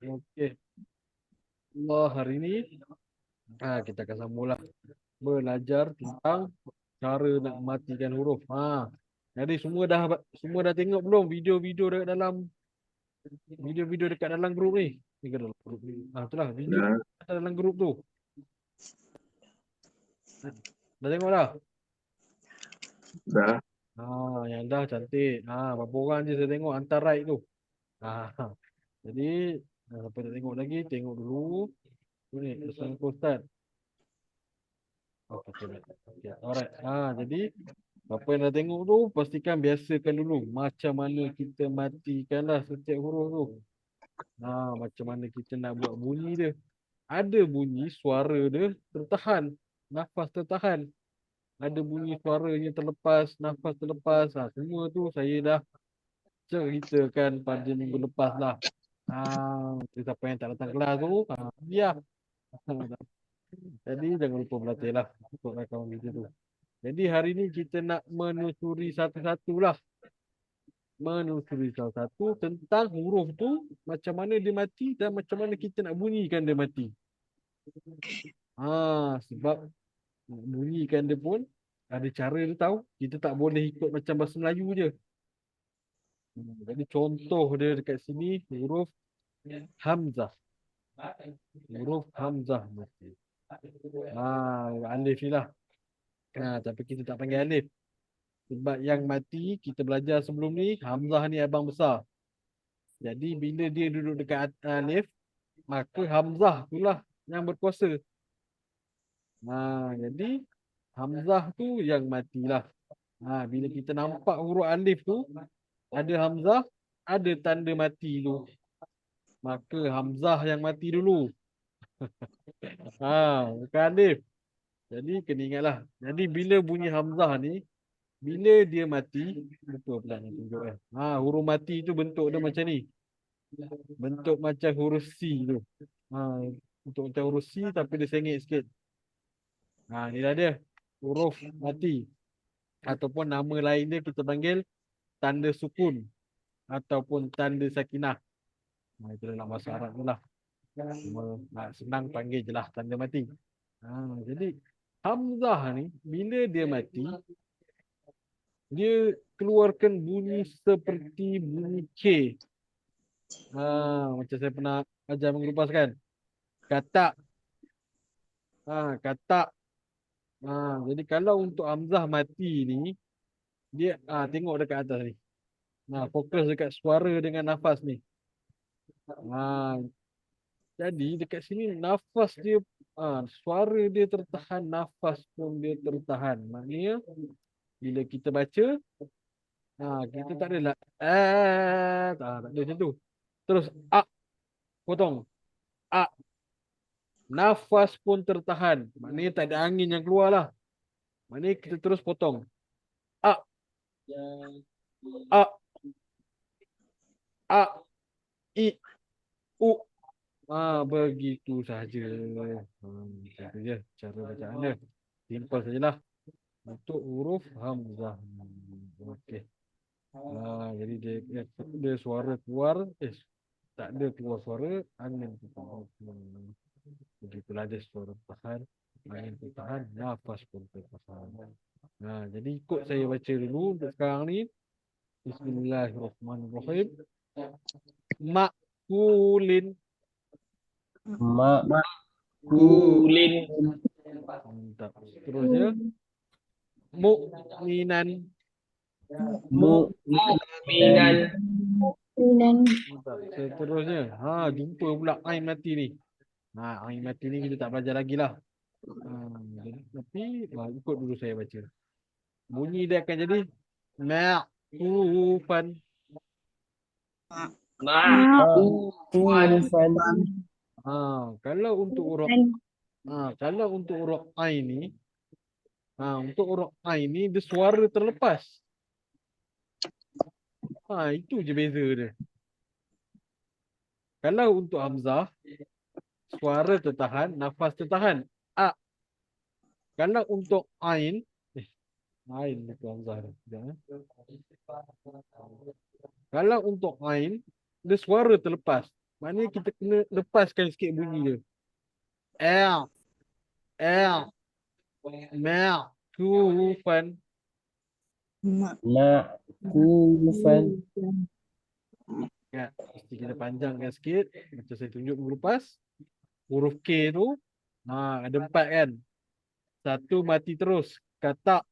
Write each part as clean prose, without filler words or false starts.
Okey. Allah, hari ini kita akan sambunglah belajar tentang cara nak matikan huruf. Jadi semua dah tengok belum video-video dekat dalam grup ni? Ni ke dalam grup ni. Itulah video Dah, dekat dalam grup tu. Dah tengok dah? dah. Yang dah cantik. Berapa orang je saya tengok hantar right tu. Jadi siapa tak tengok lagi, tengok dulu. Ni pesan Ustaz. Okey. Okey. Alright. Jadi apa yang dah tengok tu pastikan biasakan dulu macam mana kita matikanlah setiap huruf tu. Macam mana kita nak buat bunyi dia. Ada bunyi suara dia tertahan, nafas tertahan. Ada bunyi suaranya terlepas, nafas terlepas. Semua tu saya dah ceritakan pada minggu lepas lah. Siapa yang tak datang kelas tu, biar. Jadi jangan lupa berlatih lah untuk rakaman video tu. Jadi hari ni kita nak menelusuri satu-satu lah. Menelusuri salah satu tentang huruf tu, macam mana dia mati dan macam mana kita nak bunyikan dia mati. Sebab nak bunyikan dia pun ada cara dia tahu. Kita tak boleh ikut macam bahasa Melayu je. Jadi contoh dia dekat sini huruf Hamzah. Huruf Hamzah mati. Alif ni lah. Tapi kita tak panggil alif. Sebab yang mati kita belajar sebelum ni, Hamzah ni abang besar. Jadi bila dia duduk dekat alif, maka Hamzah itulah yang berkuasa. Jadi Hamzah tu yang matilah. Bila kita nampak huruf alif tu, ada Hamzah, ada tanda mati tu. Maka Hamzah yang mati dulu. Bukan alif. Jadi kena ingatlah. Jadi bila bunyi Hamzah ni, bila dia mati, betul pula nak tunjuk kan. Huruf mati tu bentuk dia macam ni. Bentuk macam huruf C tu. Bentuk macam huruf C tapi dia sengit sikit. Ni dah dia. Huruf mati. Ataupun nama lain dia kita panggil tanda sukun. Ataupun tanda sakinah. Itu dalam bahasa Arab tu lah. Senang panggil je lah tanda mati. Jadi Hamzah ni bila dia mati, dia keluarkan bunyi seperti bunyi K. Macam saya pernah ajar mengelupas kan. Katak. Katak. Jadi kalau untuk Hamzah mati ni, dia tengok dekat atas ni. Fokus dekat suara dengan nafas ni. Jadi dekat sini nafas dia, suara dia tertahan, nafas pun dia tertahan. Maknanya bila kita baca, kita tak adalah tak ada macam tu. Terus potong. Nafas pun tertahan. Maknanya tak ada angin yang keluar lah. Maknanya kita terus potong. A. A. A. I. U. Begitu saja. Itu je cara bacaan dia. Simple sajalah. Untuk huruf Hamzah. Okey. Jadi dia suara keluar. Tak ada keluar suara. Angin tertahan. Begitulah dia suara tertahan. Angin tertahan. Nafas pun tertahan. Jadi ikut saya baca dulu untuk sekarang ni. Bismillahirrahmanirrahim. Makulin. Makulin. Mantap. Seterusnya. Mu'minan. Mu'minan. Mantap. Seterusnya. Jumpa pula ain mati ni. Ain mati ni kita tak belajar lagi lah. Tapi ikut dulu saya baca. Bunyi dia akan jadi ma'kufan. Ma'kufan. Kalau untuk huruf ain ni, untuk huruf ain ni dia suara terlepas. Itu je beza dia. Kalau untuk Hamzah, suara tertahan, nafas tertahan. Kalau untuk ain, ain itu Hamzah dia. Kalau untuk ain, dia suara terlepas. Maknanya kita kena lepaskan sikit bunyi dia. L, L, Ma'kufan. Ma'kufan. Ya, mesti kita panjangkan sikit. Macam saya tunjuk minggu lepas. Huruf K tu, ada 4 kan. Satu mati terus. Kata.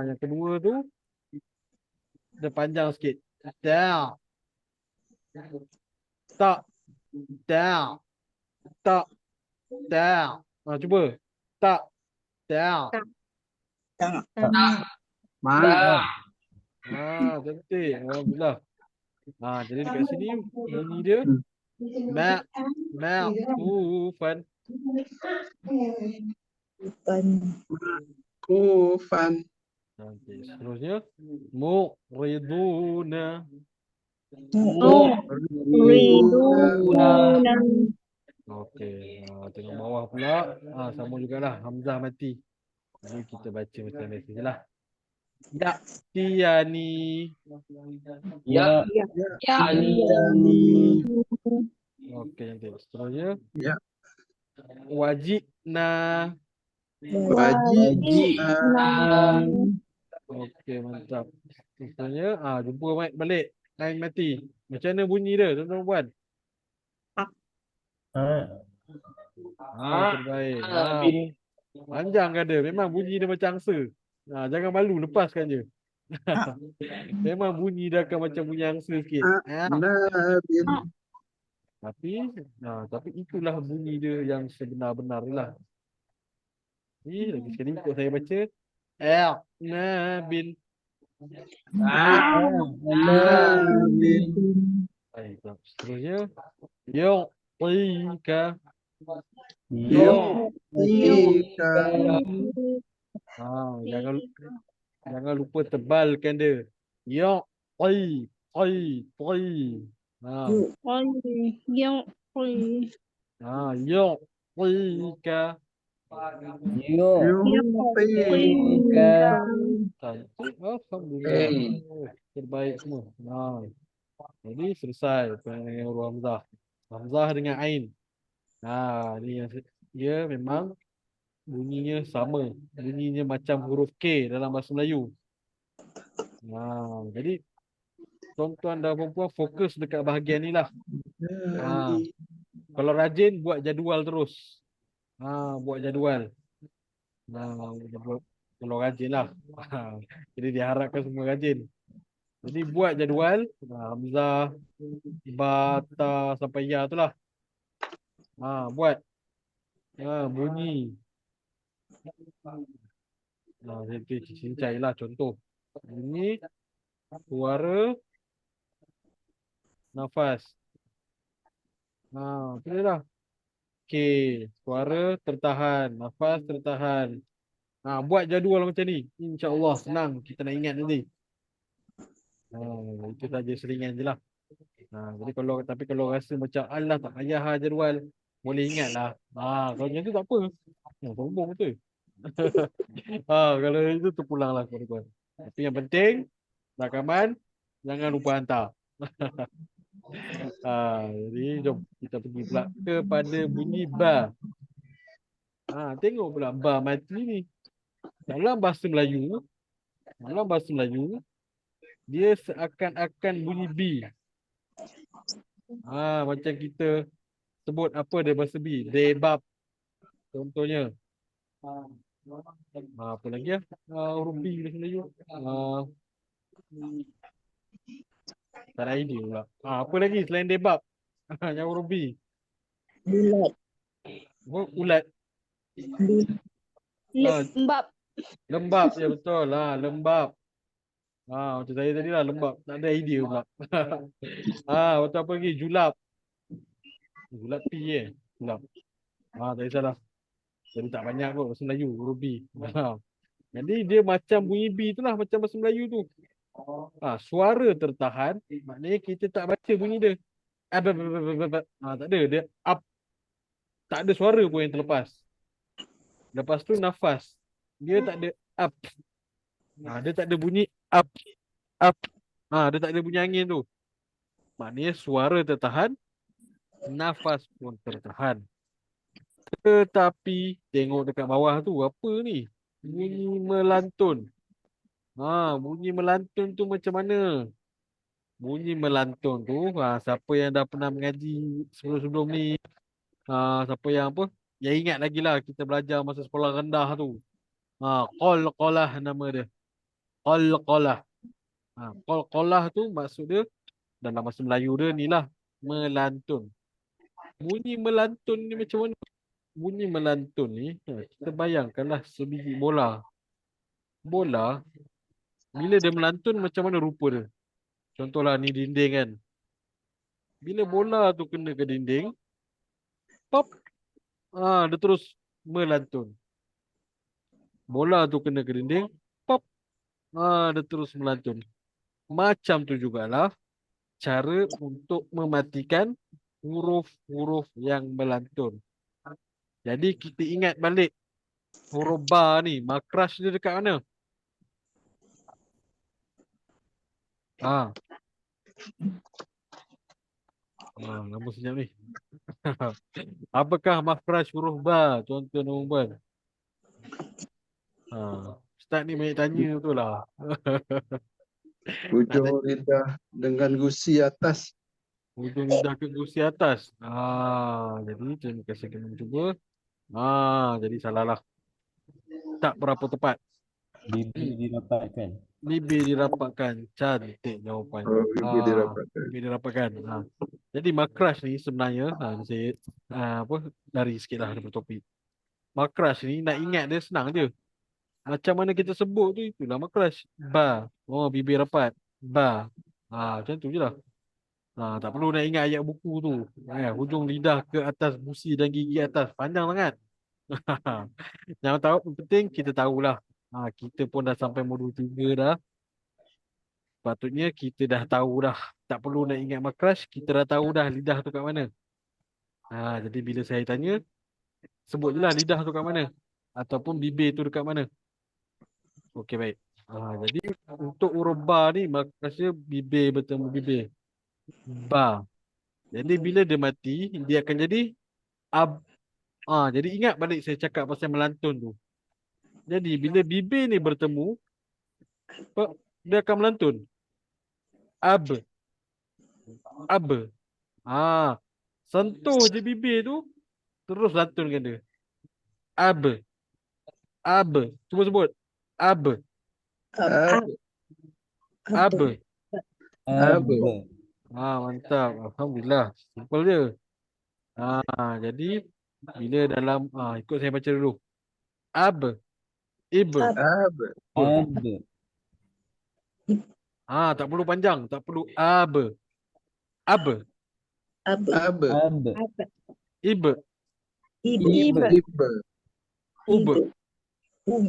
Yang kedua tu, dia panjang sikit. Ta. Tak. Ta. Tak. Ta. Cuba. Tak. Ta. Dah. Cantik. Alhamdulillah. Jadi dekat sini bunyi dia ma'kufan. Kufan. Okey, seterusnya muriduna. Okey, tengok bawah pula. Sama jugalah hamzah mati. Jadi kita baca macam biasa je lah. Ya'tiyani. Ya. Yani. Okey, cantik. Seterusnya Ya. wajibna. Wajib. Okey, mantap. Seterusnya jumpa mic balik. Line mati. Macam mana bunyi dia, tuan-tuan puan? Terbaik. Bin. Panjang kan dia. Memang bunyi dia macam angsa. Jangan malu, lepaskan je. Memang bunyi dia akan macam bunyi angsa sikit. Nabil. Tapi itulah bunyi dia yang sebenar-benar lah. Lagi sekali ikut saya baca. Nabil. Nabil. Baik, seterusnya. Yu'tika. Yu'tika. Jangan lupa tebalkan dia. Yu'tika. Yu'tika. Yu'tika. Cantik. Alhamdulillah. Terbaik semua. Jadi selesai dengan huruf hamzah. Hamzah dengan ain. Ni yang dia memang bunyinya sama. Bunyinya macam huruf K dalam bahasa Melayu. Jadi tuan-tuan dan puan-puan fokus dekat bahagian ni lah. Kalau rajin buat jadual terus. Buat jadual. Kalau rajin lah. Jadi diharapkan semua rajin. Jadi buat jadual hamzah, ba, ta sampai ya tu lah. Buat. Bunyi. Saya cincai lah contoh. Bunyi suara nafas. Boleh lah. Okey, suara tertahan, nafas tertahan. Buat jadual macam ni. InsyaAllah senang kita nak ingat nanti. Itu saja selingan je lah. Jadi kalau rasa macam alah tak payah jadual, boleh ingat lah. Kalau macam tu tak apa. Sombong betul. Kalau itu terpulang lah kawan-kawan. Tapi yang penting rakaman jangan lupa hantar. Jadi jom kita pergi pula kepada bunyi ba. Tengok pula ba mati ni. Dalam bahasa Melayu dia seakan-akan bunyi B. Macam kita sebut apa dia bahasa B? Debab. Contohnya. Apa lagi ya? Huruf B bahasa Melayu. Tak ada idea pula. Apa lagi selain debab? Yang huruf B. Ulat. Lembab. Ya betul lah. Lembab. Macam saya tadi lah lembab. Tak ada idea pula. Macam apa lagi? Julap. Julap P Julap. Tak kisahlah. Jadi tak banyak kot bahasa Melayu. Huruf B. Jadi dia macam bunyi B tu lah. Macam bahasa Melayu tu. Suara tertahan. Maknanya kita tak baca bunyi dia. Tak ada. Dia up. Tak ada suara pun yang terlepas. Lepas tu nafas. Dia tak ada up. Dia tak ada bunyi up. Dia tak ada bunyi angin tu. maknanya suara tertahan, nafas pun tertahan. Tetapi tengok dekat bawah tu apa ni? Bunyi melantun. Bunyi melantun tu macam mana? Bunyi melantun tu, siapa yang dah pernah mengaji sebelum-sebelum ni, siapa yang apa? Yang ingat lagi lah kita belajar masa sekolah rendah tu. Qalqalah nama dia. Qalqalah. Qalqalah tu maksud dia dalam bahasa Melayu dia ni lah melantun. Bunyi melantun ni macam mana? Bunyi melantun ni, kita bayangkanlah sebiji bola. Bola, bila dia melantun macam mana rupa dia? Contohlah ni dinding kan. Bila bola tu kena ke dinding, pop, dia terus melantun. Bola tu kena ke dinding, pop, dia terus melantun. Macam tu jugalah cara untuk mematikan huruf-huruf yang melantun. Jadi kita ingat balik huruf ba ni, makhraj dia dekat mana? Lama senyap ni. Apakah makhraj huruf ba, tuan-tuan dan puan? Ustaz ni banyak tanya betul lah. Hujung lidah dengan gusi atas. Hujung lidah ke gusi atas. Jadi terima kasih kerana mencuba. Jadi salah lah. Tak berapa tepat. Bibir dirapatkan. Bibir dirapatkan. Cantik jawapan. Oh, bibir dirapatkan. Bibir dirapatkan. Jadi makhraj ni sebenarnya, saya lari sikit lah daripada topik. Makhraj ni nak ingat dia senang je. Macam mana kita sebut tu, itulah makhraj. Ba. Bibir rapat. Ba. Macam tu je lah. Tak perlu nak ingat ayat buku tu. Hujung lidah ke atas gusi dan gigi atas. Panjang sangat. Yang tahu penting kita tahulah. Kita pun dah sampai modul 3 dah. Patutnya kita dah tahu dah. Tak perlu nak ingat makhraj, kita dah tahu dah lidah tu kat mana. Jadi bila saya tanya, sebut je lah lidah tu kat mana. Ataupun bibir tu dekat mana. Okey, baik. Jadi untuk huruf ba ni makhrajnya bibir bertemu bibir. Ba. Jadi bila dia mati, dia akan jadi ab. Jadi ingat balik saya cakap pasal melantun tu. Jadi bila bibir ni bertemu, dia akan melantun. Ab. Ab. Sentuh je bibir tu, terus lantunkan dia. Ab. Ab. Cuba sebut. Ab. Ab. Ab. Ab. Mantap. Alhamdulillah. Simple je. Jadi bila dalam ikut saya baca dulu. Ab. Ib. Ab. Ab. Tak perlu panjang, tak perlu ab. Ab. Ab. Ab. Ib. Ib. Ub. Ub.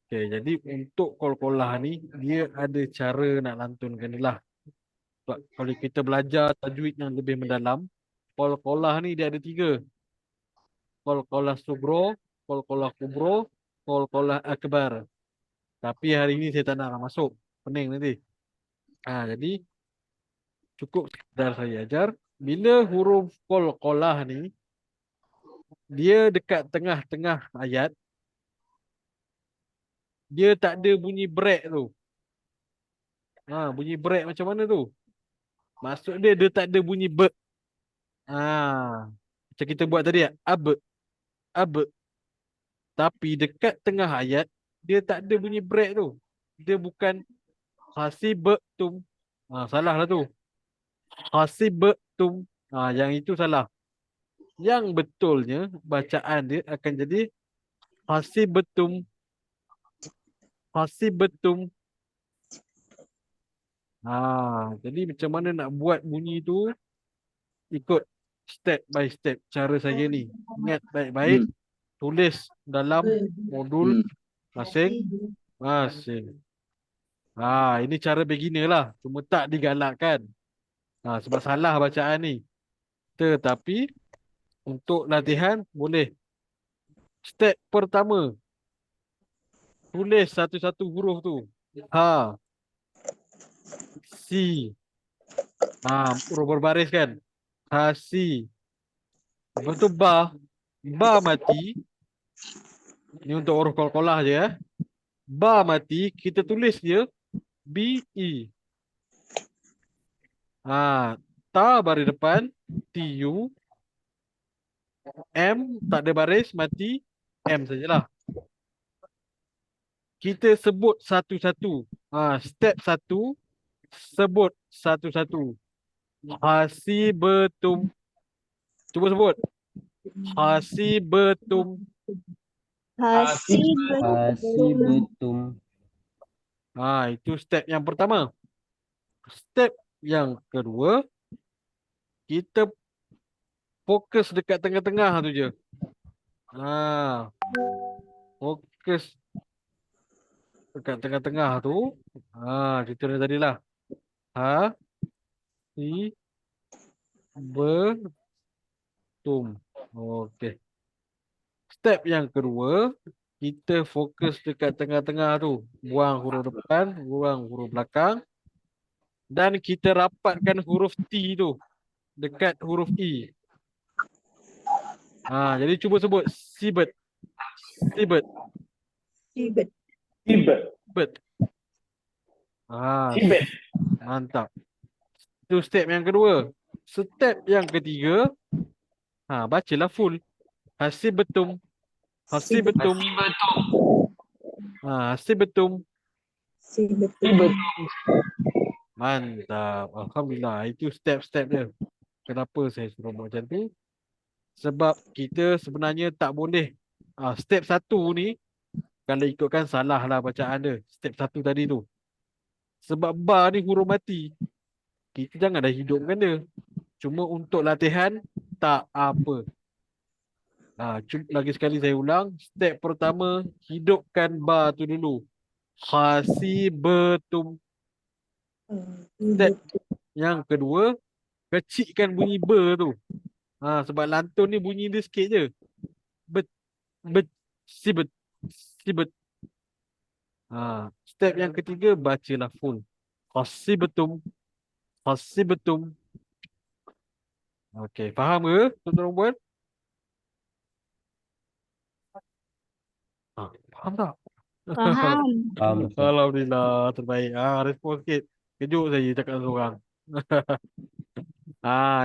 Okey, jadi untuk qalqalah ni dia ada cara nak lantunkan dia lah. Sebab kalau kita belajar tajwid yang lebih mendalam, qalqalah ni dia ada 3. Qalqalah sugro, qalqalah kubro, qalqalah akbar. Tapi hari ini saya tak nak masuk. Pening nanti. Jadi cukup sekadar saya ajar. Bila huruf qalqalah ni dia dekat tengah-tengah ayat, dia tak ada bunyi break tu. Bunyi break macam mana tu? Maksud dia tak ada bunyi be. Macam kita buat tadi, ab. Ab. Tapi dekat tengah ayat, dia tak ada bunyi break tu. Dia bukan hasibatum. Salah lah tu. Hasibatum. Yang itu salah. Yang betulnya, bacaan dia akan jadi hasibatum. Hasibatum. Jadi macam mana nak buat bunyi tu, ikut step by step cara saya ni. Ingat baik-baik, tulis dalam modul masing-masing. Ini cara beginner lah. Cuma tak digalakkan. Sebab salah bacaan ni. Tetapi untuk latihan boleh. Step pertama, tulis satu-satu huruf tu. Si. Huruf berbaris kan? Hasi. Lepas tu ba. Ba mati. Ni untuk huruf qalqalah je ya. Ba mati, kita tulis dia B-E. Ta baris depan, T-U. M tak ada baris, mati. M sajalah. Kita sebut satu-satu. Step 1, sebut satu-satu. Hasibetum. Cuba sebut. Hasibetum. Hasibetum. Itu step yang pertama. Step yang kedua, kita fokus dekat tengah-tengah tu je. Fokus dekat tengah-tengah tu. Kita dah tadilah. Betum. Okey. Step yang kedua, kita fokus dekat tengah-tengah tu. Buang huruf depan, buang huruf belakang. Dan kita rapatkan huruf T tu dekat huruf E. Jadi cuba sebut sibet. Sibet. Sibet. Sibet. Sibet. Mantap. Itu step yang kedua. Step yang ketiga, bacalah full. Hasibetum. Hasibetum. Hasibetum. Sibet. Mantap. Alhamdulillah. Itu step-step dia. Kenapa saya suruh buat macam tu? Sebab kita sebenarnya tak boleh. Step 1 ni, kalau ikutkan salah lah bacaan dia. Step 1 tadi tu. Sebab ba ni huruf mati. Kita jangan dah hidupkan dia. Cuma untuk latihan, tak apa. Lagi sekali saya ulang. Step pertama, hidupkan ba tu dulu. Hasibetum. Step yang kedua, kecilkan bunyi ber tu. Sebab lantun ni bunyi dia sikit je. Sibet. Sibet. Step yang ketiga, bacalah full. Hasibetum. Hasibetum. Okey, faham ke tuan-tuan puan? Faham tak? Faham. Faham, Ustaz. Alhamdulillah, terbaik. Respon sikit. Kejut saya cakap seorang.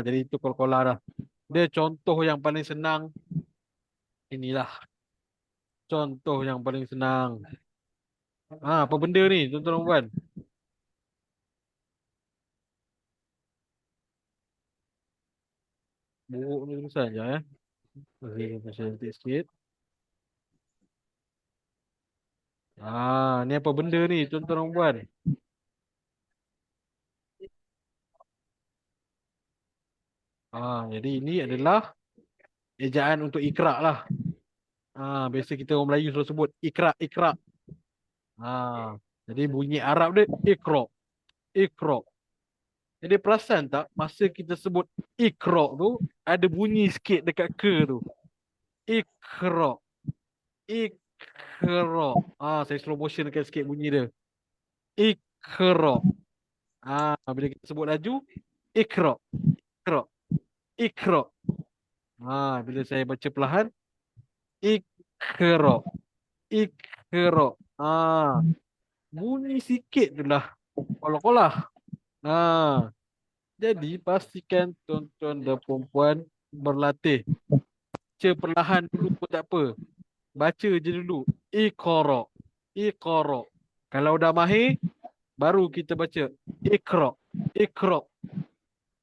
Jadi itu qalqalah dah. Dia contoh yang paling senang. Inilah contoh yang paling senang. Apa benda ni tuan-tuan puan? Buruk ni tulisan je Masih cantik sikit. Ni apa benda ni tuan-tuan puan? Jadi ini adalah ejaan untuk ikra lah. Biasa kita orang Melayu selalu sebut ikra. Jadi bunyi Arab dia ikra. Ikra. Jadi perasan tak masa kita sebut ikra tu ada bunyi sikit dekat ke tu. Ikra. Ikra. Saya slow motion dekat sikit bunyi dia. Ikra. Bila kita sebut laju ikra. Ikra. Ikra. Bila saya baca perlahan ikra. Ikra. Bunyi sikit tu lah. Qalqalah. Jadi pastikan tuan-tuan dan puan-puan berlatih. Baca perlahan dulu pun tak apa. Baca je dulu. Iqra. Iqra. Kalau dah mahir, baru kita baca Iqra. Iqra.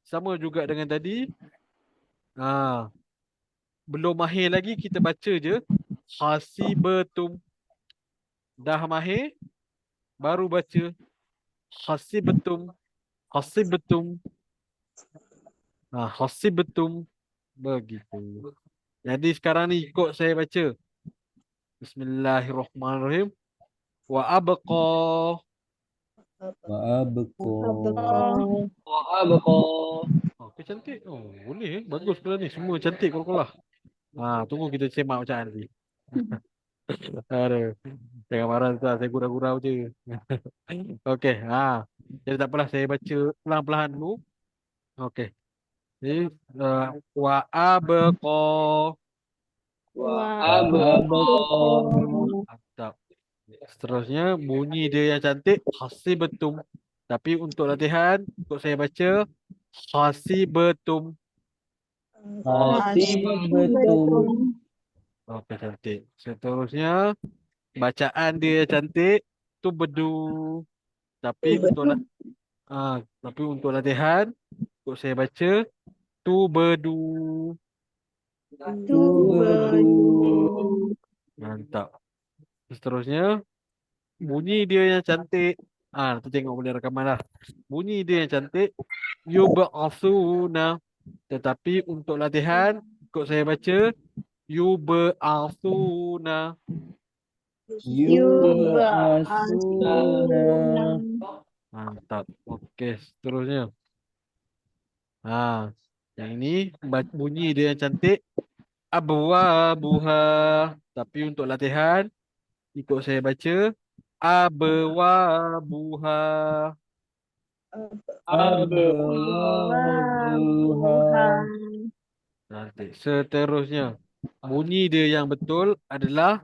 Sama juga dengan tadi. Belum mahir lagi, kita baca je Hasibetum. Dah mahir, baru baca Hasibetum. Hasibetum. Hasibetum. Begitu. Jadi sekarang ni ikut saya baca. Bismillahirrahmanirrahim. Wa abqa. Wa abqa. Okay, cantik. Boleh. Bagus pula ni. Semua cantik qalqalah. Tunggu kita semak bacaan nanti. Aduh. Jangan marah tuan, saya gurau-gurau je. Okey, jadi tak apalah, saya baca pelan-pelan dulu. Okey. Jadi wa abqa. Mantap. Seterusnya bunyi dia yang cantik hasibatum. Tapi untuk latihan, untuk saya baca hasibatum. Hasibatum. Okey, cantik. Seterusnya bacaan dia cantik tubdu. Tapi untuk tapi untuk latihan, untuk saya baca tubdu. Mantap. Seterusnya bunyi dia yang cantik. Nanti tengok boleh rekaman lah. Bunyi dia yang cantik yub'atsuna. Tetapi untuk latihan, ikut saya baca yub'atsuna. Yub'asuna. Mantap. Okey, seterusnya. Yang ini bunyi dia yang cantik abwabuha. Tapi untuk latihan, ikut saya baca abwabuha. Abwabuha. Nanti seterusnya bunyi dia yang betul adalah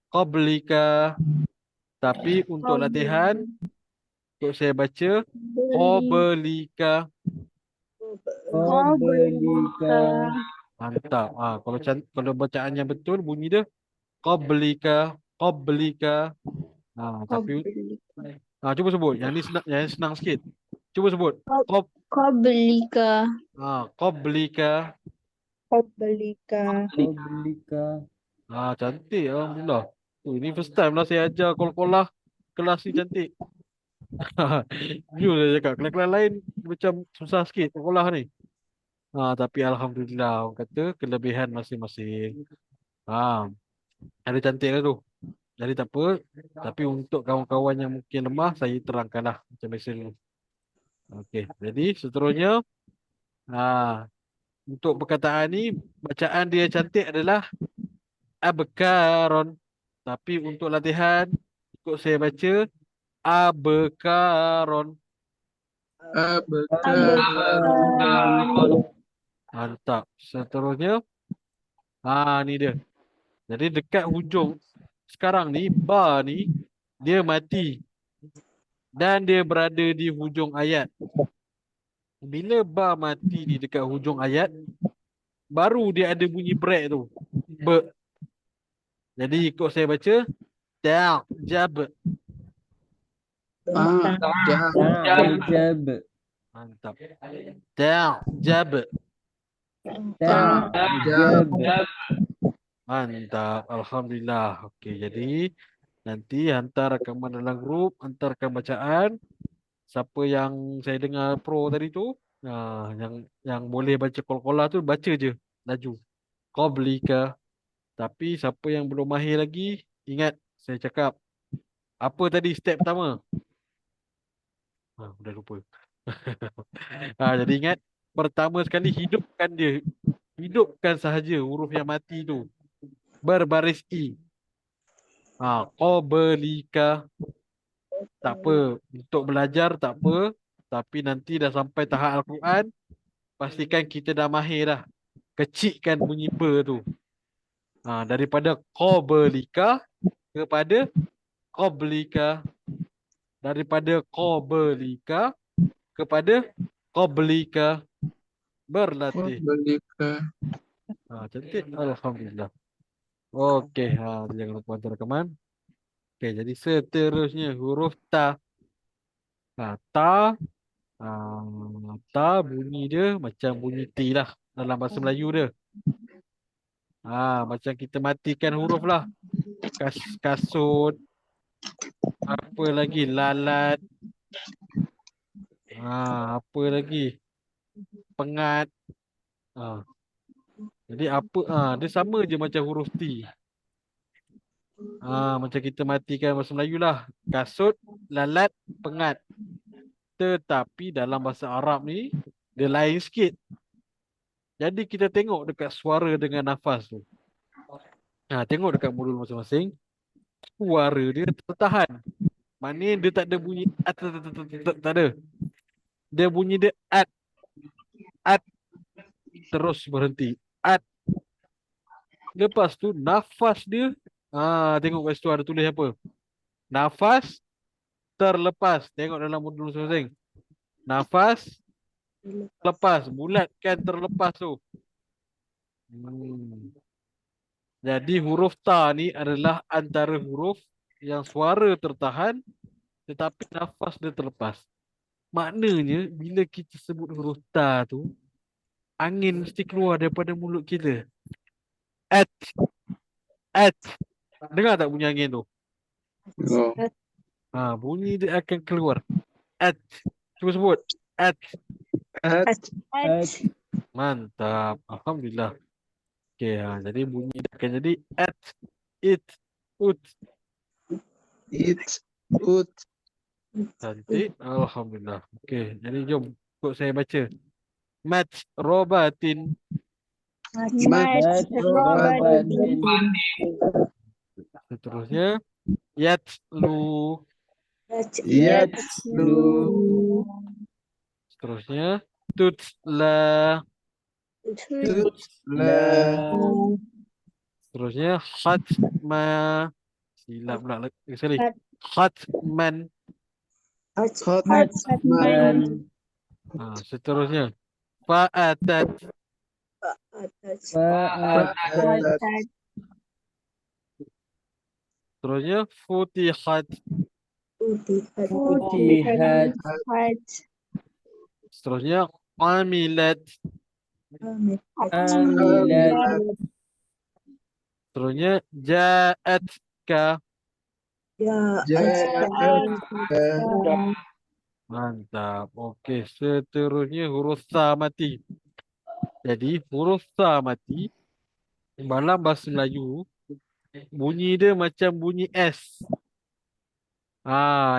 qablika. Tapi untuk latihan, untuk saya baca qablika. Qablika. Mantap. Kalau bacaan yang betul bunyi dia qablika, qablika. Tapi cuba sebut. Yang ni senang sikit. Cuba sebut. Qablika. Qablika. Qablika. Qablika. Cantik. Alhamdulillah. Ini first time lah saya ajar kol-kolah kelas ni cantik. Jujur saya cakap. Kelas-kelas lain macam susah sikit kol-kolah ni. Tapi Alhamdulillah. Orang kata kelebihan masing-masing. Ada cantik lah tu. Jadi tak apa. Tapi untuk kawan-kawan yang mungkin lemah, saya terangkanlah macam biasa dulu. Okey. Jadi seterusnya. Untuk perkataan ni, bacaan dia cantik adalah abkaron. Tapi untuk latihan, ikut saya baca abkaron. Mantap. Seterusnya, ni dia. Jadi dekat hujung sekarang ni, ba ni dia mati dan dia berada di hujung ayat. Bila ba mati di dekat hujung ayat, baru dia ada bunyi break tu. Jadi ikut saya baca ta'jab. Ta'jab. Mantap. Ta'jab. Ta'jab. Mantap. Alhamdulillah. Okey, jadi nanti hantar rakaman dalam grup, hantarkan bacaan. Siapa yang saya dengar pro tadi tu, yang boleh baca qol-qolah tu baca je laju. Qablika. Tapi siapa yang belum mahir lagi, ingat saya cakap apa tadi step pertama? Dah lupa. Jadi ingat, pertama sekali hidupkan dia. Hidupkan sahaja huruf yang mati tu. Berbaris I. Qablika. Tak apa. Untuk belajar tak apa. Tapi nanti dah sampai tahap Al-Quran, pastikan kita dah mahir dah. Kecikkan bunyi ber tu. Daripada qablika kepada qablika. Daripada qablika kepada qablika. Berlatih. Cantik. Alhamdulillah. Okey, jangan lupa hantar rakaman. Okey, jadi seterusnya huruf ta. Ta. Ta bunyi dia macam bunyi T lah dalam bahasa Melayu dia. Macam kita matikan huruf lah. Kasut. Apa lagi? Lalat. Apa lagi? Pengat. Jadi apa? Dia sama je macam huruf T. Macam kita matikan bahasa Melayu lah. Kasut, lalat, pengat. Tetapi dalam bahasa Arab ni, dia lain sikit. Jadi kita tengok dekat suara dengan nafas tu. Tengok dekat mulut masing-masing. suara dia tertahan. Maknanya dia tak ada bunyi tak ada. Dia bunyi dia at terus berhenti. At. Lepas tu nafas dia tengok kat situ ada tulis apa? Nafas terlepas. Tengok dalam modul masing-masing. Nafas lepas. Bulatkan terlepas tu. Jadi huruf ta ni adalah antara huruf yang suara tertahan tetapi nafas dia terlepas. Maknanya bila kita sebut huruf ta tu, angin mesti keluar daripada mulut kita. At, at. Dengar tak bunyi angin tu? Oh. Bunyi dia akan keluar. At. Cuba sebut. At. At. Mantap. Alhamdulillah. Okey, jadi bunyi dia akan jadi at, it, ut. It. Ut. Cantik. Alhamdulillah. Okey, jadi jom ikut saya baca. Mat robatin. Robatin. Seterusnya yatlu. Yatlu. Seterusnya tutla. Tutla. Seterusnya khatma. Silap pula lagi sekali. Khatman. Khatman. Seterusnya fa'atat. Fa'atat. Seterusnya futihat. Futihat. Seterusnya amilat. Amilat. Seterusnya ja'atka. Ja'atka. Mantap. Okey, seterusnya huruf sa mati. Jadi huruf sa mati dalam bahasa Melayu bunyi dia macam bunyi S.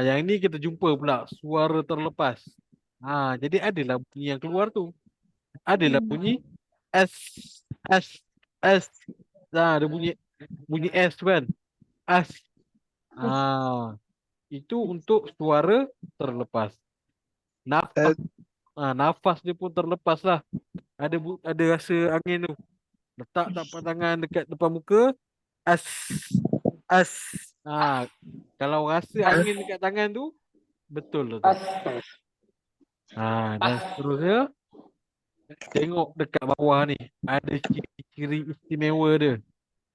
Yang ni kita jumpa pula suara terlepas. Jadi adalah bunyi yang keluar tu. Adalah bunyi S, S, S. Ada bunyi S tu kan? S. Itu untuk suara terlepas. Nafas, nafas dia pun terlepas lah. Ada rasa angin tu. Letak tapak tangan dekat depan muka. As. As. Kalau rasa angin dekat tangan tu, betul lah tu. Dan seterusnya, tengok dekat bawah ni. Ada ciri-ciri istimewa dia.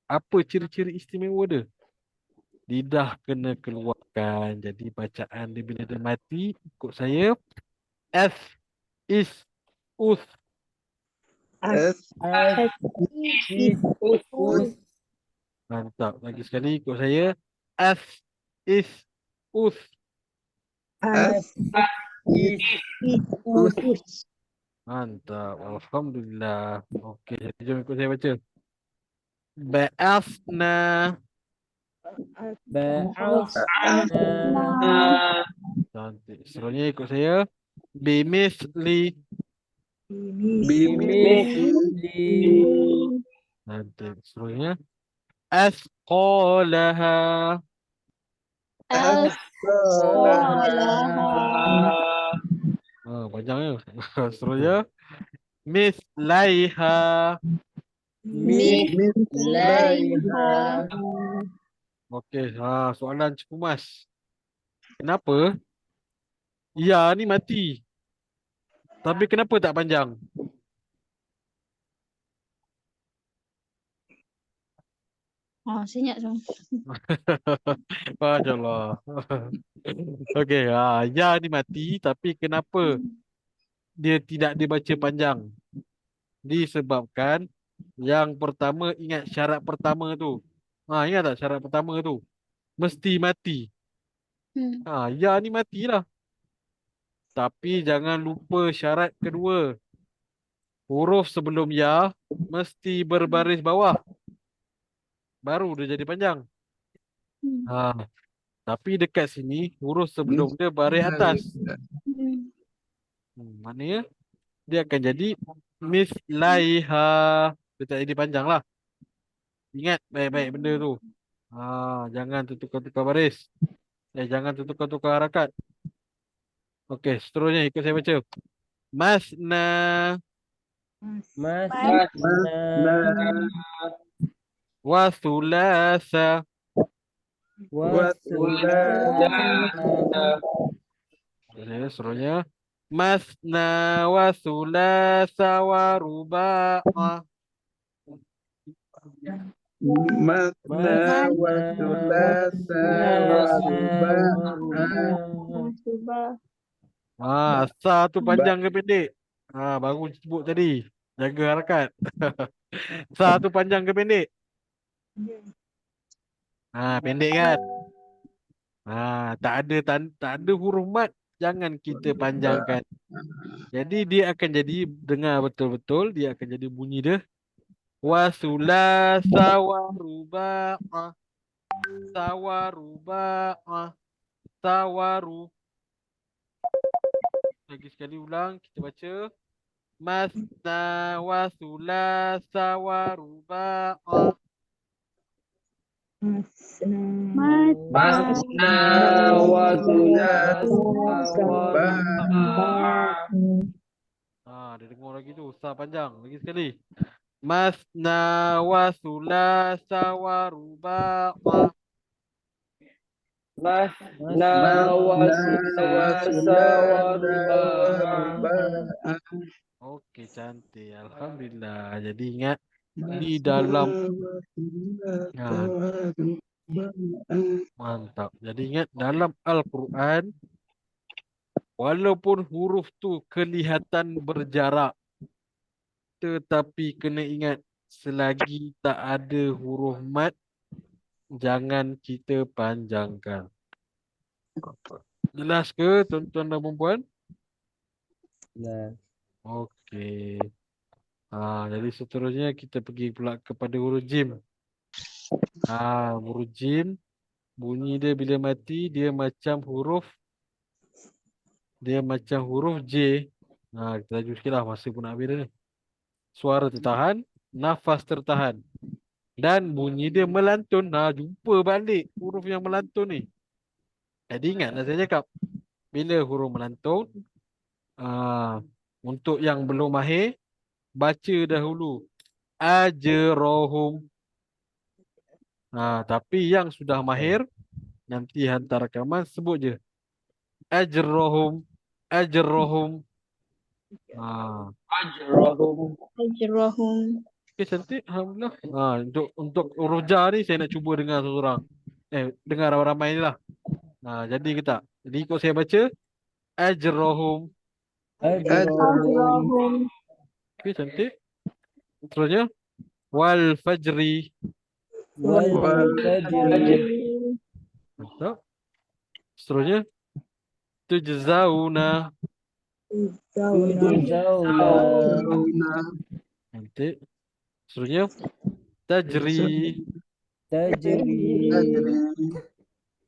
Apa ciri-ciri istimewa dia? Lidah kena keluarkan. Jadi bacaan dia bila dia mati, ikut saya. F, is, us. Mantap. Lagi sekali ikut saya. F, is, us. Mantap. Alhamdulillah. Okey, jadi jom ikut saya baca. Ba'afna. Cantik. Seterusnya ikut saya. Bimisli. Cantik. Seterusnya. Asqalaha. Panjang ya. Seterusnya. Mislaiha. Okey, soalan cukup mas. Kenapa ya ni mati? Tapi kenapa tak panjang? Saya ingat semua. Masya Allah. Okey, ya ni mati tapi kenapa dia tidak dibaca panjang? Disebabkan yang pertama, ingat syarat pertama tu. Ingat tak syarat pertama tu? Mesti mati. Ya ni matilah. Tapi jangan lupa syarat kedua. Huruf sebelum ya mesti berbaris bawah. Baru dia jadi panjang. Tapi dekat sini huruf sebelum dia baris atas. Maknanya dia akan jadi mislaiha. Dia tak jadi panjang lah. Ingat baik-baik benda tu. Jangan tukar-tukar baris. Jangan tukar-tukar harakat. Okey, seterusnya ikut saya baca. Masna Masna wa thulatha. Wasulasa Seterusnya. Masna wa thulatha wa ruba'a. Matna wa thulatha wa ruba'a. Coba. Sa tu panjang ke pendek? Baru sebut tadi. Jaga harakat. Sa tu panjang ke pendek? Pendek kan? Tak ada huruf mat. Jangan kita panjangkan. Jadi dia akan jadi, dengar betul-betul, dia akan jadi bunyi dia. Wa thulatha wa ruba'a. Sawaruba'a. Sawaru. Lagi sekali ulang, kita baca. Masna wa thulatha wa ruba'a. Masna Dia dengar lagi tu, sa panjang. Lagi sekali. Masna wa thulatha wa ruba'a. Masna wasulasa waruba'a. Okey, cantik. Alhamdulillah. Jadi ingat, di dalam mantap. Jadi ingat, dalam Al-Quran, walaupun huruf tu kelihatan berjarak, tetapi kena ingat, selagi tak ada huruf mat, jangan kita panjangkan. Jelas ke tuan-tuan dan puan-puan? Okey. Jadi seterusnya kita pergi pula kepada huruf jim. Huruf jim, bunyi dia bila mati, dia macam huruf J. Kita laju sikit lah, masa pun nak habis dah ni. Suara tertahan, nafas tertahan. Dan bunyi dia melantun. Jumpa balik huruf yang melantun ni. Jadi ingatlah saya cakap, bila huruf melantun, untuk yang belum mahir, baca dahulu ajrohum. Tapi yang sudah mahir, nanti hantar rakaman, sebut je ajrohum. Ajrahum. Ajrahum. Okay, cantik. Alhamdulillah. Untuk huruf ja ni saya nak cuba dengar seorang. Dengar ramai-ramai ni lah. Jadi ke tak? Jadi ikut saya baca ajrohum. Ajrahum. Okay, cantik. Seterusnya wal fajri. Mantap. Seterusnya tujzauna. Cantik. Seterusnya tajri.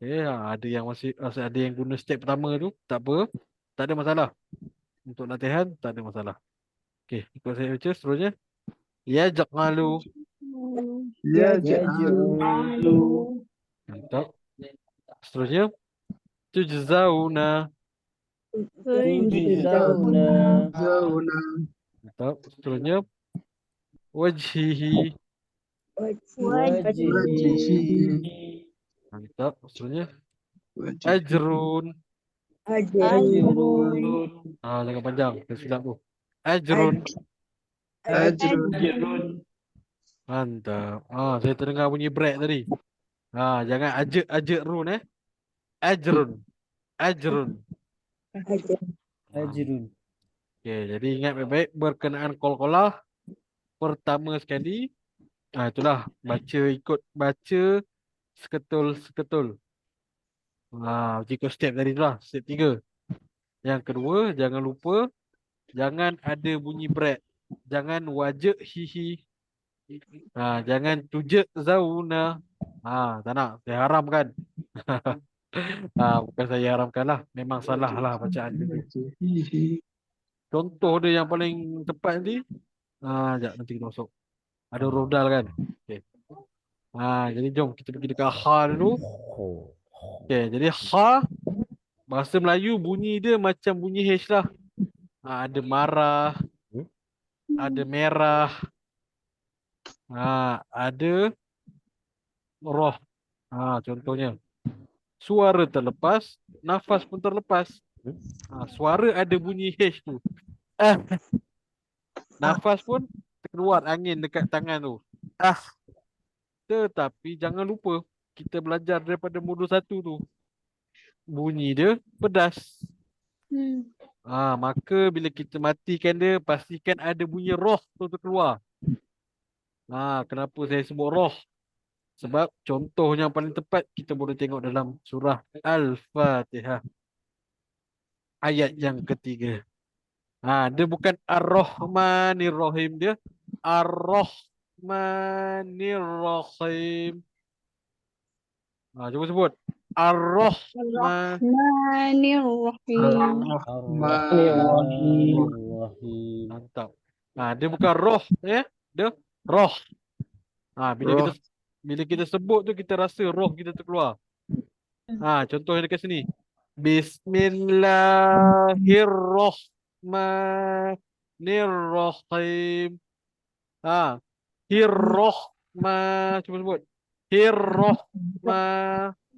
Ada yang masih ada yang guna step pertama tu, tak apa. Tak ada masalah. Untuk latihan tak ada masalah. Okey, ikut saya baca seterusnya. Yaj'alu. Mantap. Seterusnya tujzauna. Mantap. Seterusnya wajhihi. Mantap. Seterusnya ajrun. Jangan panjang, saya silap tu. Ajrun. Mantap. Saya terdengar bunyi break tadi. Jangan ajak run Ajrun. Ajrun. Okey, jadi ingat baik-baik berkenaan qalqalah. Pertama sekali, itulah baca seketul-seketul. Ikut step tadi tu lah, step 3. Yang kedua, jangan lupa jangan ada bunyi break. Jangan wajak hihi. Jangan tujak zauna. Tak nak, saya haramkan. Bukan saya haramkan lah, memang salah lah bacaan dia. Contoh dia yang paling tepat nanti. Sekejap, nanti kita masuk. Ada huruf dal kan? Okay. Jadi jom kita pergi dekat ha dulu. Okey, jadi ha bahasa Melayu bunyi dia macam bunyi H lah. Ada marah, ada merah, ada roh. Contohnya suara terlepas, nafas pun terlepas. Suara ada bunyi H tu. Nafas pun terkeluar angin dekat tangan tu. Tetapi jangan lupa kita belajar daripada modul 1 tu. Bunyi dia pedas. Maka bila kita matikan dia, pastikan ada bunyi roh tu terkeluar. Kenapa saya sebut roh? Sebab contoh yang paling tepat kita boleh tengok dalam surah Al-Fatihah. Ayat yang ketiga. Dia bukan Ar-Rahmanir-Rahim, dia Ar-Rahmanir-Rahim. Cuba sebut. Ar-Rahman. Ar-Rahmanir-Rahim. Mantap. Dia bukan roh, ya. Dia roh. Bila kita sebut tu kita rasa roh kita terkeluar. Contoh yang dekat sini. Bismillahirrahmanirrahim. Hirrahma. Cuba sebut. Hirrahma.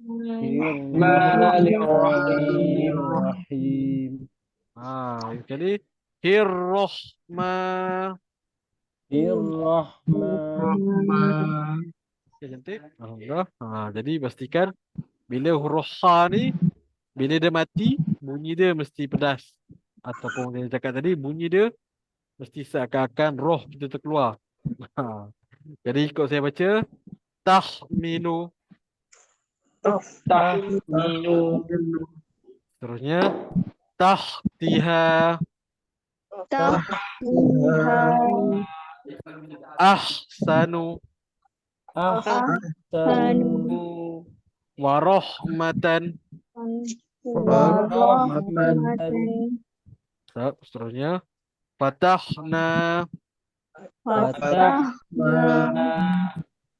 Bismillahirrahmanirrahim. Jadi Hirrahma. Irrahman. Okay, cantik. Alhamdulillah. Jadi pastikan bila huruf ha ni, bila dia mati, bunyi dia mesti pedas. Ataupun yang saya cakap tadi, bunyi dia mesti seakan-akan roh kita terkeluar. Jadi ikut saya baca. Tahminu. Tahminu. Terusnya. Tahtiha. Ahsanu. Ahsanu. Warahmatan. Seterusnya. Fatahna.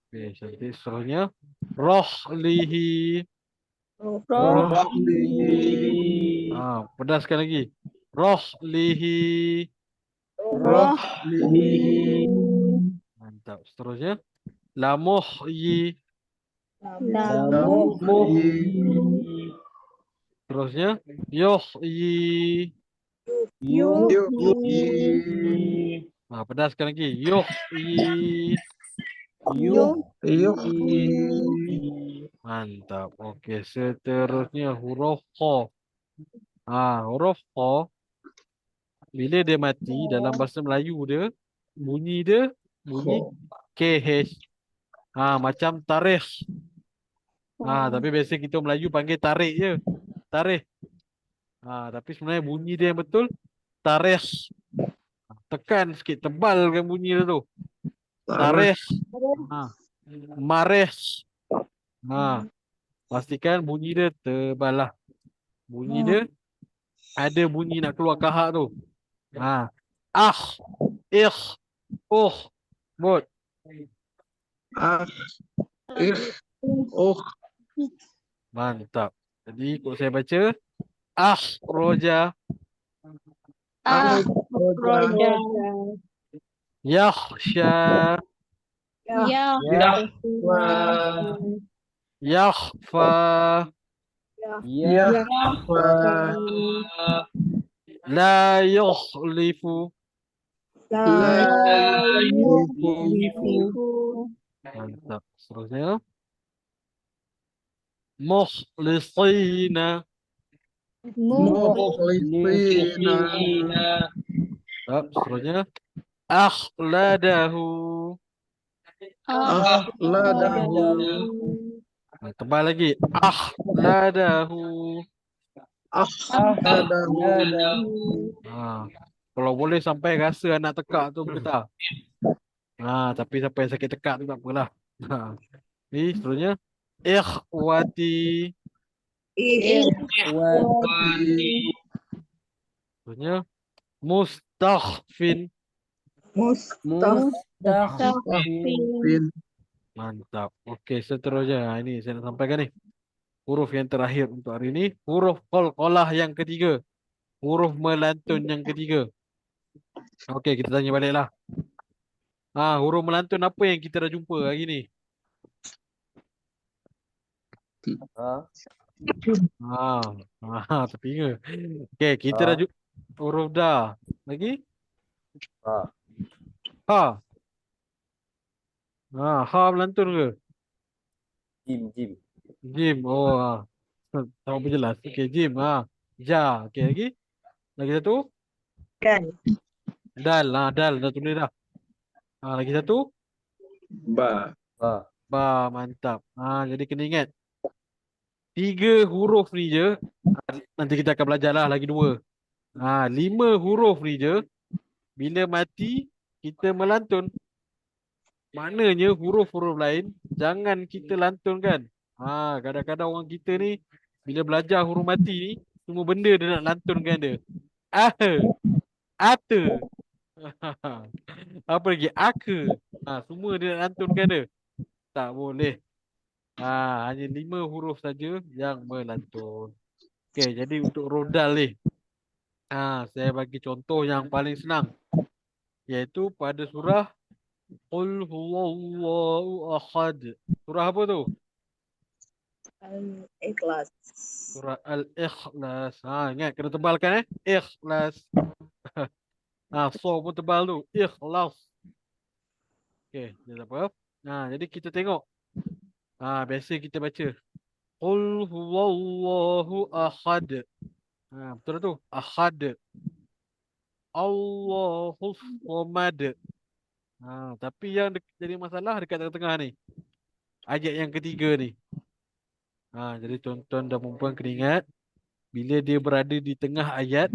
Okay, cantik. Seterusnya. Rohlihi. Pedaskan lagi. Rohlihi. Mantap. Seterusnya. Lamuhyi. Terusnya. Yuhyi. Pedaskan lagi. Yuhyi. Mantap. Okey, seterusnya huruf kha. Huruf kha bila dia mati dalam bahasa Melayu dia bunyi KH. Macam tarikh. Tapi biasa kita Melayu panggil tarik je. Tarikh. Tapi sebenarnya bunyi dia yang betul tarikh. Tekan sikit, tebalkan bunyi dia tu. Tarikh. Marikh. Pastikan bunyi dia tebal lah. Bunyi dia ada bunyi nak keluar kahak tu. Ikh, Bot. Mantap. Jadi kalau saya baca Roja. Yakhsha. Yakhfa. La yukhlifu. Mantap. Seterusnya. Mukhlisina. Seterusnya. Akhladahu. Tebal lagi. Akhladahu. Kalau boleh sampai rasa anak tekak tu bergetar. Tapi sampai sakit tekak tu tak apalah. Ni seterusnya. Ikhwati. Seterusnya. Mustakhfin. Mantap. Okey, seterusnya. Ini saya nak sampaikan ni. Huruf yang terakhir untuk hari ini. Huruf qalqalah yang ketiga. Huruf melantun yang ketiga. Okey, kita tanya baliklah. Huruf melantun apa yang kita dah jumpa hari ni? Ha. Terpinga. Okey, kita dah jumpa huruf dah. Lagi? Ha. Ha. Ha melantun ke? Jim. Jim. Oh, tak apa jelas. Okey, Jim. Ja. Okey, lagi? Lagi satu? Kan. Dal. Dal dah tulis dah. Lagi satu? Ba. Ha. Ba, mantap. Jadi kena ingat. 3 huruf ni je. Nanti kita akan belajar lah lagi 2. 5 huruf ni je. Bila mati, kita melantun. Maknanya huruf-huruf lain jangan kita lantunkan. Kadang-kadang orang kita ni bila belajar huruf mati ni, semua benda dia nak lantunkan dia. Ata. Apa lagi? Aka. Semua dia nak lantunkan dia. Tak boleh. Hanya 5 huruf saja yang melantun. Okey, jadi untuk rodal ni, saya bagi contoh yang paling senang, iaitu pada surah Qul huwallahu ahad. Surah apa tu? Ikhlas. Surah Al-Ikhlas. Ingat kena tebalkan Ikhlas. So pun tebal tu. Ikhlas. Okey, dia tak apa. Jadi kita tengok. Biasa kita baca Qul huwallahu ahad. Betul tu? Ahad. Allahus samad. Tapi yang jadi masalah dekat tengah-tengah ni. Ayat yang ketiga ni. Jadi tuan-tuan dan puan kena ingat, bila dia berada di tengah ayat,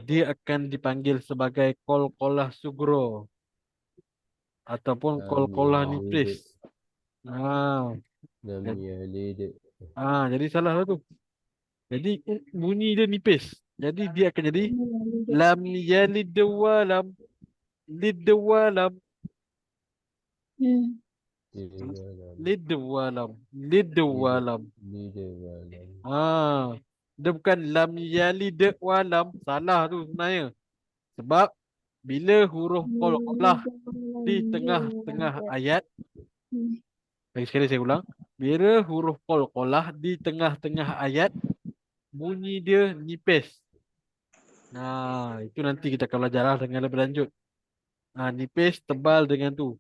dia akan dipanggil sebagai qalqalah sugro ataupun qalqalah nipis. Lam yalid. Jadi salah lah tu. Jadi bunyi dia nipis. Jadi dia akan jadi lam yalid wa lam lid wa lam lid wa lam lid wa lam. Dia bukan lam yalid wa lam. Salah tu sebenarnya. Sebab bila huruf qalqalah di tengah-tengah ayat, lagi sekali saya ulang, bila huruf qalqalah di tengah-tengah ayat, bunyi dia nipis. Itu nanti kita akan belajar lah dengan lebih lanjut. Nipis tebal dengan tu.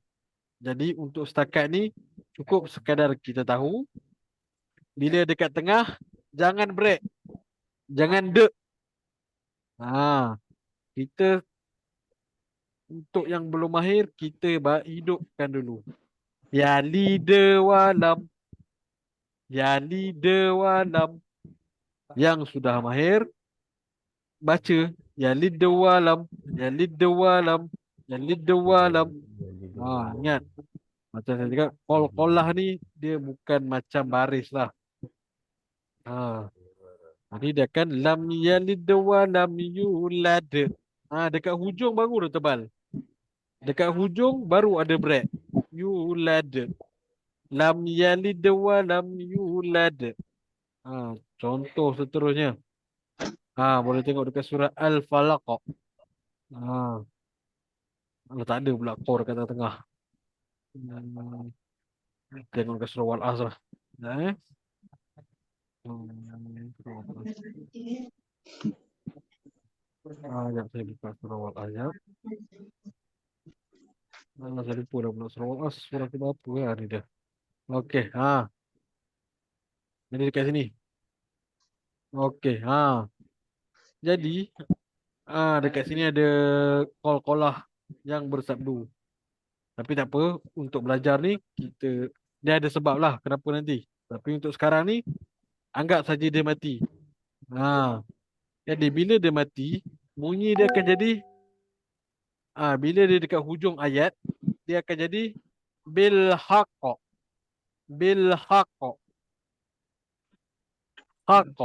Jadi untuk setakat ni cukup sekadar kita tahu bila dekat tengah jangan break. Jangan dek. Kita untuk yang belum mahir kita hidupkan dulu. Ya lider walam. Ya lider walam. Yang sudah mahir baca ya lider walam. Ya lider walam. Ya lider walam. Ingat. Macam saya cakap, qalqalah ni dia bukan macam baris lah. Jadi dia akan lam yalid wa lam yulad. Dekat hujung baru dah tebal. Dekat hujung baru ada break. Yulad. Lam yalid wa lam yulad. Contoh seterusnya. Boleh tengok dekat surah Al-Falaq. Tak ada pula qor kat tengah. Tengok dekat surah Al-Asr. Sekejap saya buka surah Al-Azab. Saya lupa dah pula surah Al-Asr. Surah ke berapa lah ni dah. Okey, jadi dekat sini. Okey, jadi dekat sini ada qalqalah yang bersabdu. Tapi tak apa, untuk belajar ni dia ada sebab lah kenapa nanti. Tapi untuk sekarang ni anggap saja dia mati. Jadi bila dia mati, bunyi dia akan jadi bila dia dekat hujung ayat, dia akan jadi bil haqq. Bil haqq. Haqq.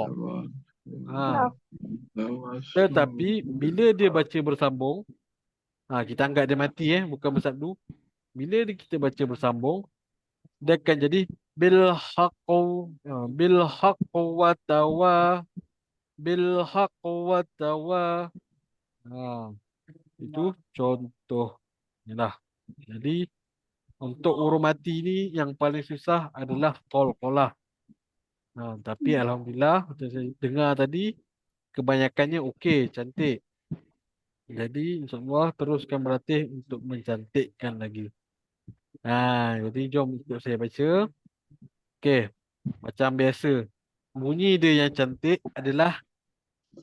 Tetapi bila dia baca bersambung, kita anggap dia mati bukan bersabdu. Bila kita baca bersambung, dia akan jadi bil haqqu wa tawa, bil haqqu wa tawa. Itu contohnya lah. Jadi untuk huruf mati ni yang paling susah adalah qalqalah. Tapi alhamdulillah macam saya dengar tadi kebanyakannya okey, cantik. Jadi insya-Allah teruskan berlatih untuk mencantikkan lagi. Jadi jom ikut saya baca. Okey, macam biasa. Bunyi dia yang cantik adalah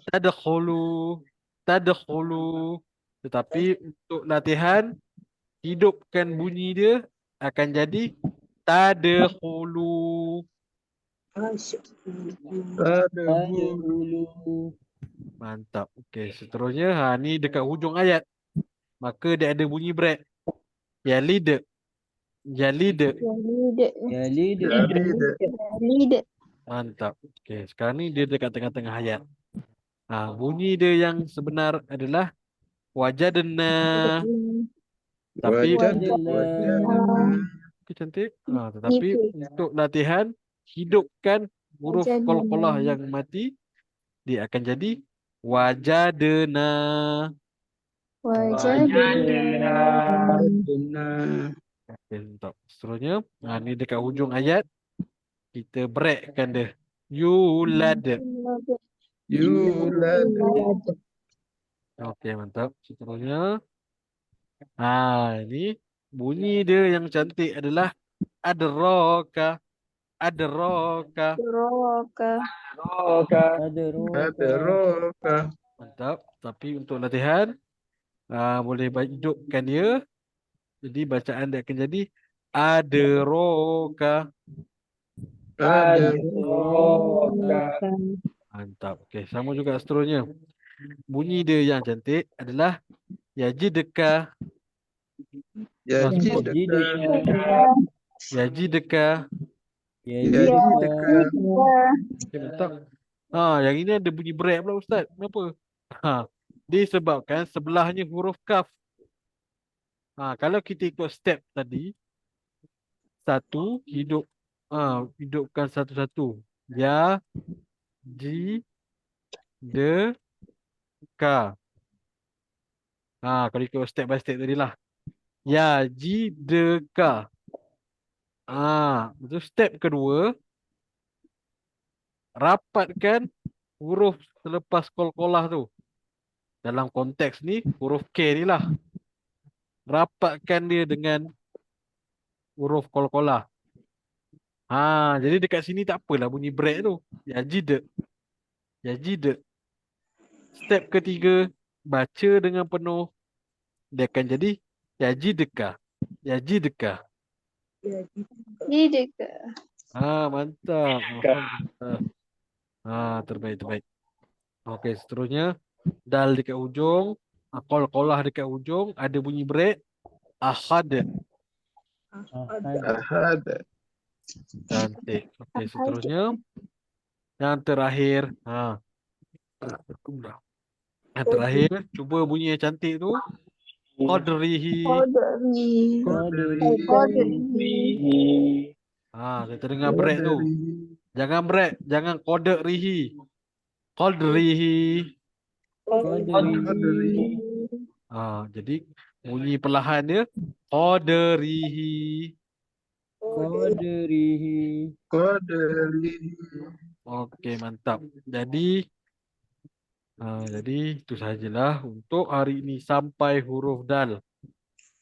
tadkhulu, tadkhulu. Tetapi untuk latihan hidupkan bunyi dia akan jadi tadkhulu. Ada Ada hulu. hulu. Mantap. Okey, seterusnya ni dekat hujung ayat. Maka dia ada bunyi break. Yalid. Yalid. Yalid. Yalid. Yalid. Mantap. Okey, sekarang ni dia dekat tengah-tengah ayat. Bunyi dia yang sebenar adalah wajadna. Tapi Wajadna. okey, cantik. Tetapi untuk latihan hidupkan huruf qalqalah yang mati, dia akan jadi wajadna. Wajadna. Benar. Okey, mantap. Seterusnya, ni dekat hujung ayat kita breakkan dia. Yulad. Yulad. Okey, mantap. Seterusnya, ini bunyi dia yang cantik adalah adraka. Adraka. Roka. Ada Ada roka. roka. Mantap. Tapi untuk latihan, boleh hidupkan dia. Jadi bacaan dia akan jadi adraka. Ada Roka. Mantap. Okey, sama juga seterusnya. Bunyi dia yang cantik adalah yajidka. Yaji dekat. Yajidka. Yajidka. Okey, mantap. Yang ini ada bunyi break pula Ustaz. Kenapa? Disebabkan sebelahnya huruf kaf. Kalau kita ikut step tadi, satu hidupkan satu-satu. Ya, ji, de, ka. Kalau ikut step by step tadi lah. Ya, ji, de, ka. Itu step kedua, rapatkan huruf selepas qalqalah tu. Dalam konteks ni, huruf K ni lah. Rapatkan dia dengan huruf qalqalah. Jadi dekat sini tak apalah bunyi break tu. Ya jid. Ya jid. Step ketiga, baca dengan penuh. Dia akan jadi ya jidka. Ya jidka. Yidika. Mantap. Alhamdulillah. Terbaik. Okey, seterusnya dal dekat hujung, qalqalah dekat hujung, ada bunyi break. Ahad. Ahad. Cantik. Okey, seterusnya yang terakhir. Yang terakhir, cuba bunyi yang cantik tu. Qadrihi. Kita dengar break tu. Jangan break, jangan qadrihi. Qadrihi. Jadi bunyi perlahan dia qadrihi. Qadrihi. Okey, mantap. Jadi itu sahajalah untuk hari ini sampai huruf dal.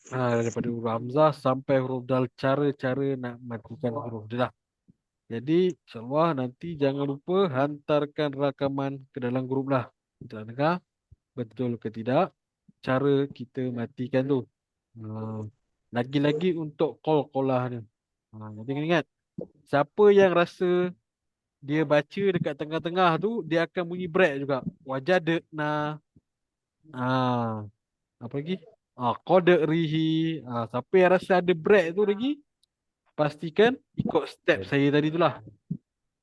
Daripada huruf hamzah sampai huruf dal, cara-cara nak matikan huruf dia lah. Jadi insyaAllah nanti jangan lupa hantarkan rakaman ke dalam grup lah. Kita nak dengar betul ke tidak cara kita matikan tu. Lagi-lagi untuk qalqalah ni. Nanti ingat, siapa yang rasa dia baca dekat tengah-tengah tu, dia akan bunyi break juga. Wajadna. Apa lagi? Qadrihi. Siapa yang rasa ada break tu lagi, pastikan ikut step saya tadi tu lah.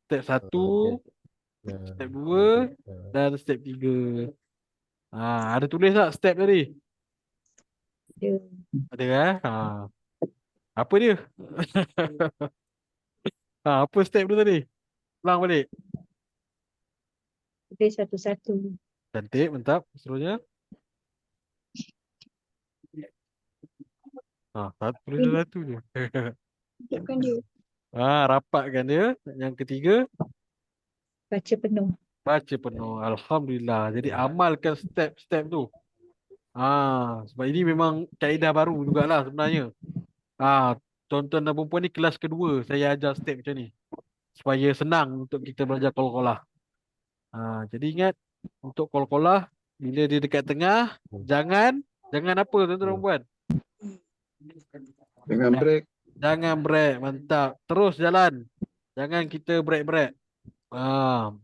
Step 1, step 2 dan step 3. Ada tulis tak step tadi? Ada kan? Apa dia? Apa step tu tadi? Ulang balik. Okey, satu-satu. Cantik, mantap. Seterusnya. Tulis satu je. Tunjukkan dia. Rapatkan dia. Yang ketiga, Baca penuh. baca penuh. Alhamdulillah. Jadi amalkan step-step tu. Sebab ini memang kaedah baru jugalah sebenarnya. Tuan-tuan dan perempuan ni kelas kedua saya ajar step macam ni. Supaya senang untuk kita belajar qalqalah. Jadi ingat untuk qalqalah bila dia dekat tengah, jangan apa tuan-tuan dan perempuan? Dengan break. Jangan break, mantap. Terus jalan. Jangan kita break-break.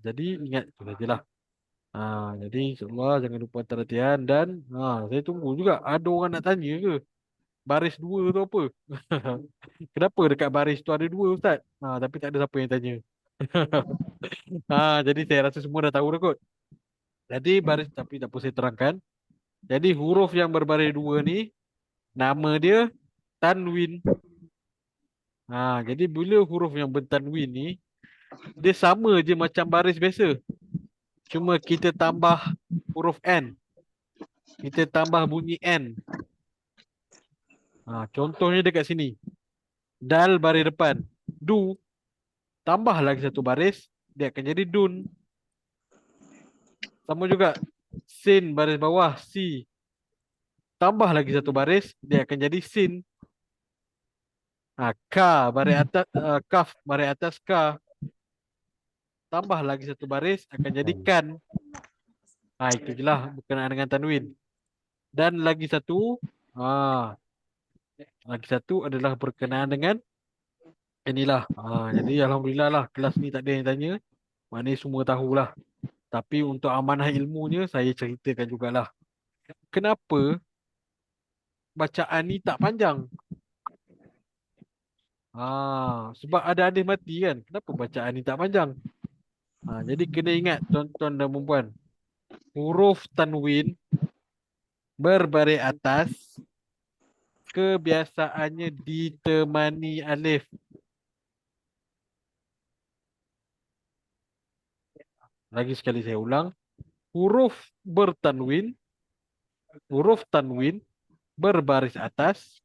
Jadi ingat tu sajalah. Jadi insyaAllah jangan lupa perhatian dan saya tunggu juga ada orang nak tanya ke baris dua tu apa? Kenapa dekat baris tu ada dua Ustaz? Tapi tak ada siapa yang tanya. Jadi saya rasa semua dah tahu dah kot. Jadi baris tapi tak apa saya terangkan. Jadi huruf yang berbaris dua ni nama dia tanwin. Jadi bila huruf yang bertanwin ni dia sama je macam baris biasa. Cuma kita tambah huruf N. Kita tambah bunyi N. Contohnya dekat sini. Dal baris depan. Du. Tambah lagi satu baris. Dia akan jadi dun. Sama juga. Sin baris bawah. Si. Tambah lagi satu baris. Dia akan jadi sin. Ka baris atas. Kaf baris atas ka. Tambah lagi satu baris. Akan jadi kan. Itu je lah berkenaan dengan tanwin. Dan lagi satu. Lagi satu adalah berkenaan dengan inilah. Jadi alhamdulillah lah kelas ni tak ada yang tanya. Maknanya semua tahulah. Tapi untuk amanah ilmunya saya ceritakan jugalah. Kenapa bacaan ni tak panjang? Sebab ada hadis mati kan. Kenapa bacaan ni tak panjang? Jadi kena ingat tuan-tuan dan perempuan. Huruf tanwin berbaris atas kebiasaannya ditemani alif. Lagi sekali saya ulang. Huruf tanwin berbaris atas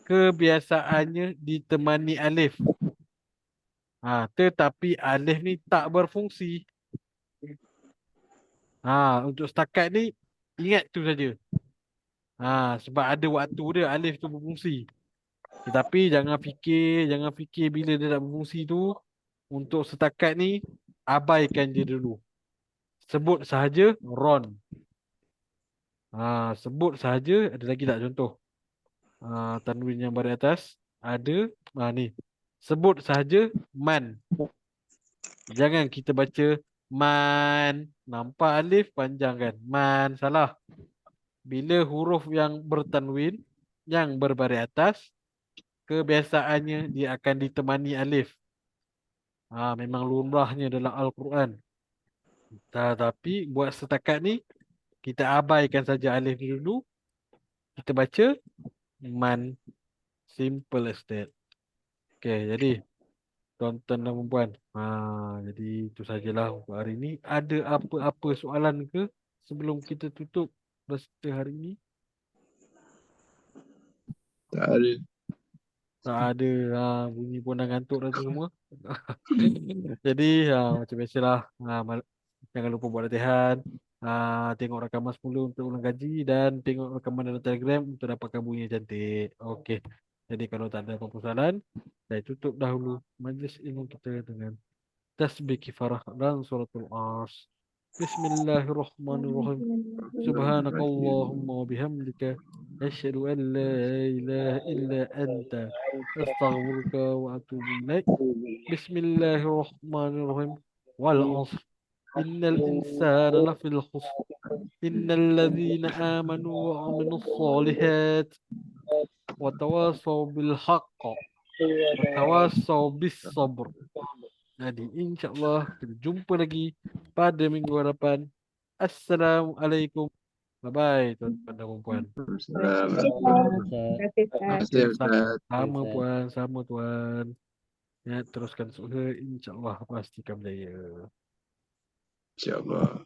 kebiasaannya ditemani alif. Tetapi alif ni tak berfungsi. Untuk setakat ni ingat tu saja. Sebab ada waktu dia alif tu berfungsi. Tetapi jangan fikir bila dia tak berfungsi tu. Untuk setakat ni abaikan dia dulu. Sebut sahaja ron. Sebut sahaja, ada lagi tak contoh? Tanwin yang baris atas ada. Ni. Sebut sahaja man. Jangan kita baca man. Nampak alif panjang kan? Man, salah. Bila huruf yang bertanwin, yang berbaris atas, kebiasaannya dia akan ditemani alif. Memang lumrahnya dalam Al-Quran. Tapi buat setakat ni, kita abaikan saja alif ni dulu. Kita baca man. Simple as that. Okay, jadi tuan-tuan dan perempuan. Jadi itu sajalah untuk hari ini. Ada apa-apa soalan ke sebelum kita tutup peserta hari ini? Tak ada. Tak ada. Bunyi pun dah ngantuk dah tu semua. Jadi macam biasalah. Jangan lupa buat latihan. Tengok rakaman semula untuk ulang kaji dan tengok rakaman dalam Telegram untuk dapatkan bunyi yang cantik. Okey. Jadi kalau tak ada apa-apa soalan, saya tutup dahulu majlis ilmu kita dengan tasbih kifarah dan suratul As. Bismillahirrahmanirrahim. Subhanakallahumma wa bihamdika asyhadu an la ilaha illa anta astaghfiruka wa atubu ilaik. Bismillahirrahmanirrahim. Wal 'ashr. Innal insana lafil khusr. Innal ladzina amanu wa 'amilus solihat wa tawasaw bil haqq wa tawasaw bis sabr. Jadi insya-Allah kita jumpa lagi pada minggu hadapan. Assalamualaikum Bye-bye tuan-tuan dan puan. Waalaikumsalam. Terima kasih, Ustaz. Terima kasih, Ustaz. Sama Ustaz. puan, sama tuan. Ya, teruskan usaha, insya-Allah pastikan berjaya. InsyaAllah.